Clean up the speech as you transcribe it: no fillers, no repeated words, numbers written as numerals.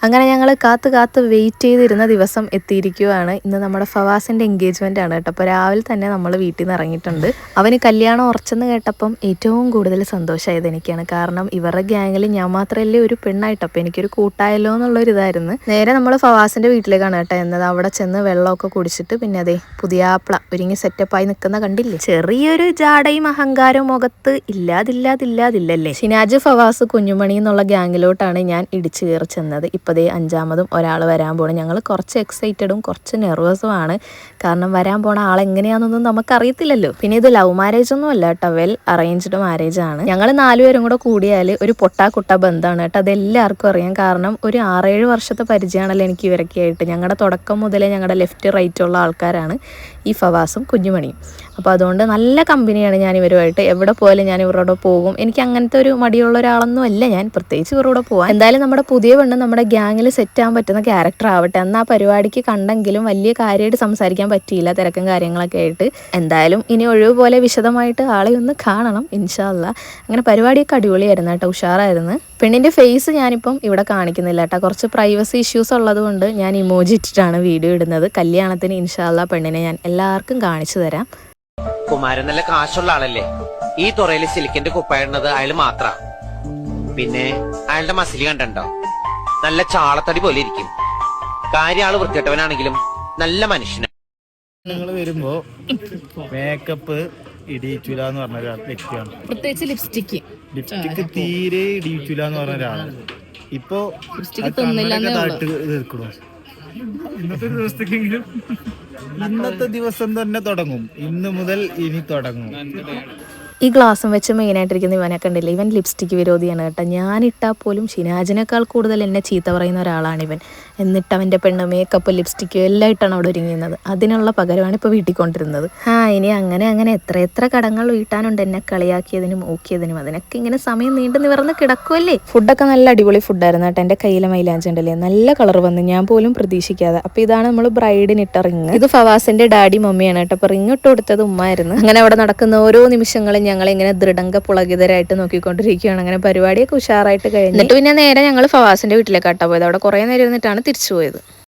അങ്ങനെ ഞങ്ങൾ കാത്ത് വെയിറ്റ് ചെയ്തിരുന്ന ദിവസം എത്തിയിരിക്കുകയാണ്. ഇന്ന് നമ്മുടെ ഫവാസിൻ്റെ എൻഗേജ്മെൻ്റ് ആണ് കേട്ടോ. അപ്പോൾ രാവിലെ തന്നെ നമ്മൾ വീട്ടിൽ നിന്ന് ഇറങ്ങിയിട്ടുണ്ട്. അവന് കല്യാണം ഉറച്ചെന്ന് കേട്ടപ്പം ഏറ്റവും കൂടുതൽ സന്തോഷമായത് എനിക്കാണ്. കാരണം ഇവരുടെ ഗ്യാങ്ങിൽ ഞാൻ മാത്രമല്ലേ ഒരു പെണ്ണായിട്ട്, അപ്പോൾ എനിക്കൊരു കൂട്ടായല്ലോ എന്നുള്ളൊരിതായിരുന്നു. നേരെ നമ്മൾ ഫവാസിൻ്റെ വീട്ടിലേക്കാണ് കേട്ടോ എന്നത്. അവിടെ ചെന്ന് വെള്ളമൊക്കെ കുടിച്ചിട്ട് പിന്നെ അതെ പുതിയാപ്ല ഒരുങ്ങി സെറ്റപ്പായി നിൽക്കുന്ന കണ്ടില്ലേ. ചെറിയൊരു ജാടയും അഹങ്കാരവും മുഖത്ത് ഇല്ലാതില്ലല്ലേ. ഷിനാജ്, ഫവാസ്, കുഞ്ഞുമണി എന്നുള്ള ഗ്യാങ്ങിലോട്ടാണ് ഞാൻ ഇടിച്ചു കയറി ചെന്നത്. ഇപ്പതേ അഞ്ചാമതും ഒരാൾ വരാൻ പോകണം. ഞങ്ങൾ കുറച്ച് എക്സൈറ്റഡും കുറച്ച് നെർവസുമാണ്. കാരണം വരാൻ പോണ ആളെങ്ങനെയാണെന്നൊന്നും നമുക്കറിയത്തില്ലല്ലോ. പിന്നെ ഇത് ലവ് മാരേജ് ഒന്നും അല്ല കേട്ടോ, വെൽ അറേഞ്ച്ഡ് മാരേജ് ആണ്. ഞങ്ങൾ 4 പേരും കൂടെ കൂടിയാൽ ഒരു പൊട്ടാക്കുട്ട ബന്ധമാണ് കേട്ടോ. അതെല്ലാവർക്കും അറിയാം. കാരണം ഒരു 6-7 വർഷത്തെ പരിചയമാണല്ലോ എനിക്ക് ഇവരൊക്കെ ആയിട്ട്. ഞങ്ങളുടെ തുടക്കം മുതലേ ഞങ്ങളുടെ ലെഫ്റ്റ് റൈറ്റ് ഉള്ള ആൾക്കാരാണ് ഈ ഫവാസും കുഞ്ഞുമണിയും. അപ്പോൾ അതുകൊണ്ട് നല്ല കമ്പനിയാണ് ഞാൻ ഇവരുമായിട്ട്. എവിടെ പോയാലും ഞാൻ ഇവരോട് പോകും. എനിക്ക് അങ്ങനത്തെ ഒരു മടിയുള്ള ഒരാളൊന്നും അല്ല ഞാൻ, പ്രത്യേകിച്ച് ഇവരോട് പോകാൻ. എന്തായാലും നമ്മുടെ പുതിയ പെണ്ണ് നമ്മുടെ ഗ്യാങ്ങിൽ സെറ്റ് ആകാൻ പറ്റുന്ന ക്യാരക്ടർ ആവട്ടെ. അന്ന് ആ പരിപാടിക്ക് കണ്ടെങ്കിലും വലിയ കാര്യമായിട്ട് സംസാരിക്കാൻ പറ്റിയില്ല, തിരക്കും കാര്യങ്ങളൊക്കെ ആയിട്ട്. എന്തായാലും ഇനി ഒഴിവ് പോലെ വിശദമായിട്ട് ആളെ ഒന്ന് കാണണം ഇൻഷാ അല്ലാ. അങ്ങനെ പരിപാടിയൊക്കെ അടിപൊളിയായിരുന്നു കേട്ടോ, ഉഷാറായിരുന്നു. പെണ്ണിൻ്റെ ഫേസ് ഞാനിപ്പം ഇവിടെ കാണിക്കുന്നില്ല കേട്ടോ, കുറച്ച് പ്രൈവസി ഇഷ്യൂസ് ഉള്ളത് കൊണ്ട് ഞാൻ ഇമോജി ഇട്ടിട്ടാണ് വീഡിയോ ഇടുന്നത്. കല്യാണത്തിന് ഇൻഷാ അല്ലാ പെണ്ണിനെ ഞാൻ എല്ലാവർക്കും കാണിച്ചു തരാം. കുമാരൻ നല്ല കാശുള്ള ആളല്ലേ. ഈ തുറയിൽ സിലിക്കിന്റെ കുപ്പായിടുന്നത് അയാൾ മാത്ര. പിന്നെ അയാളുടെ മസിലി കണ്ടോ, നല്ല ചാളത്തടി പോലെ ഇരിക്കും. കാര്യം ആള് വൃത്തികെട്ടവനാണെങ്കിലും നല്ല മനുഷ്യനാണ്. നിങ്ങൾ വരുമ്പോ മേക്കപ്പ് ഇടിയിച്ചില്ല എന്ന് പറഞ്ഞ ഒരു വ്യക്തിയാണ്. പ്രത്യേകിച്ച് ലിപ്സ്റ്റിക്ക് തീരെ ഇടിയിച്ചില്ല എന്ന് പറഞ്ഞ ഒരാളാണ്. ഇപ്പൊ തീർക്കണു. ഇന്നത്തെ ദിവസം തന്നെ തുടങ്ങും. ഇന്ന് മുതൽ ഇനി തുടങ്ങും. ഈ ഗ്ലാസും വെച്ച് മെയിനായിട്ടിരിക്കുന്ന ഇവനെ കണ്ടില്ല. ഇവൻ ലിപ്സ്റ്റിക്ക് വിരോധിയാണ് കേട്ടോ. ഞാനിട്ടാൽ പോലും ഷിനാജിനേക്കാൾ കൂടുതൽ എന്നെ ചീത്ത പറയുന്ന ഒരാളാണിവൻ. എന്നിട്ട് അവൻ്റെ പെണ്ണ് മേക്കപ്പ് ലിപ്സ്റ്റിക്കും എല്ലാം ഇട്ടാണ് അവിടെ ഒരുങ്ങുന്നത്. അതിനുള്ള പകരമാണ് ഇപ്പോൾ വീട്ടിൽ കൊണ്ടിരുന്നത്. ഇനി അങ്ങനെ എത്ര കടങ്ങൾ വീട്ടാനുണ്ട് എന്നെ കളിയാക്കിയതിനും ഊക്കിയതിനും. അതിനൊക്കെ ഇങ്ങനെ സമയം നീണ്ടു നിവർന്ന് കിടക്കുമല്ലേ. ഫുഡൊക്കെ നല്ല അടിപൊളി ഫുഡായിരുന്നു കേട്ടോ. എൻ്റെ കയ്യിലെ മൈലാഞ്ചി ഉണ്ടല്ലേ, നല്ല കളർ വന്ന് ഞാൻ പോലും പ്രതീക്ഷിക്കാതെ. അപ്പോൾ ഇതാണ് നമ്മൾ ബ്രൈഡിനിട്ട റിങ്. ഇത് ഫവാസിൻ്റെ ഡാഡി മമ്മിയാണ് കേട്ടോ. അപ്പോൾ റിങ് ഇട്ട് കൊടുത്തത് ഉമ്മായിരുന്നു. അങ്ങനെ അവിടെ നടക്കുന്ന ഓരോ നിമിഷങ്ങളും ഞങ്ങളിങ്ങനെ ദൃഢങ്ക പുളകിതരായിട്ട് നോക്കിക്കൊണ്ടിരിക്കുകയാണ്. അങ്ങനെ പരിപാടിയൊക്കെ ഉഷാറായിട്ട് കഴിഞ്ഞു. എന്നിട്ട് പിന്നെ നേരെ ഞങ്ങൾ ഫവാസിൻ്റെ വീട്ടിലേക്കാട്ടോ പോയത്. അവിടെ കുറേ നേരം ഇരുന്നിട്ടാണ് തിരിച്ചു പോയത്.